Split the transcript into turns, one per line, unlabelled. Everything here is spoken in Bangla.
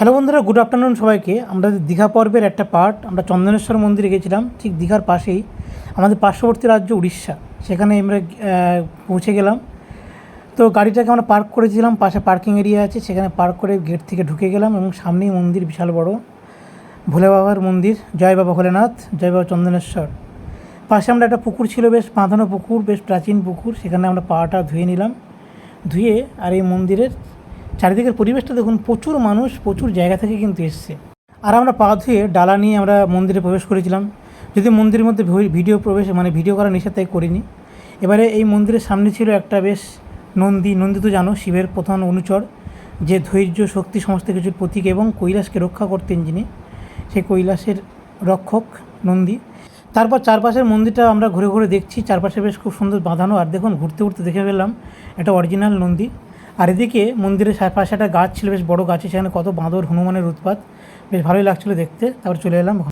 হ্যালো বন্ধুরা, গুড আফটারনুন সবাইকে। আমরা দীঘা পর্বের একটা পার্ট, আমরা চন্দনেশ্বর মন্দিরে গেছিলাম। ঠিক দীঘার পাশেই আমাদের পার্শ্ববর্তী রাজ্য উড়িষ্যা, সেখানে আমরা পৌঁছে গেলাম। তো গাড়িটাকে আমরা পার্ক করেছিলাম, পাশে পার্কিং এরিয়া আছে, সেখানে পার্ক করে গেট থেকে ঢুকে গেলাম এবং সামনেই মন্দির, বিশাল বড় ভোলে বাবার মন্দির। জয় বাবা ভোলেনাথ, জয় বাবা চন্দনেশ্বর। পাশে আমরা একটা পুকুর ছিল, বেশ বাঁধানো পুকুর, বেশ প্রাচীন পুকুর, সেখানে আমরা পাটা ধুয়ে নিলাম। ধুয়ে আর এই মন্দিরের চারিদিকের পরিবেশটা দেখুন, প্রচুর মানুষ প্রচুর জায়গা থেকে কিন্তু এসছে। আর আমরা পা ধুয়ে ডালা নিয়ে আমরা মন্দিরে প্রবেশ করেছিলাম। যদি মন্দিরের মধ্যে ভিডিও করা নিষেধ, তাই করিনি। এবারে এই মন্দিরের সামনে ছিল একটা বেশ নন্দী তো জানো, শিবের প্রধান অনুচর, যে ধৈর্য, শক্তি, সমস্ত কিছুর প্রতীক এবং কৈলাসকে রক্ষা করতেন যিনি, সেই কৈলাসের রক্ষক নন্দী। তারপর চারপাশের মন্দিরটা আমরা ঘুরে ঘুরে দেখছি, চারপাশে বেশ খুব সুন্দর বাঁধানো। আর দেখুন, ঘুরতে ঘুরতে দেখে ফেললাম একটা অরিজিনাল নন্দী। আর এদিকে মন্দিরের পাশে একটা গাছ ছিল, বেশ বড় গাছে, সেখানে কত বাঁদর, হনুমানের উৎপাত, বেশ ভালোই লাগছিলো দেখতে। তারপর চলে এলাম।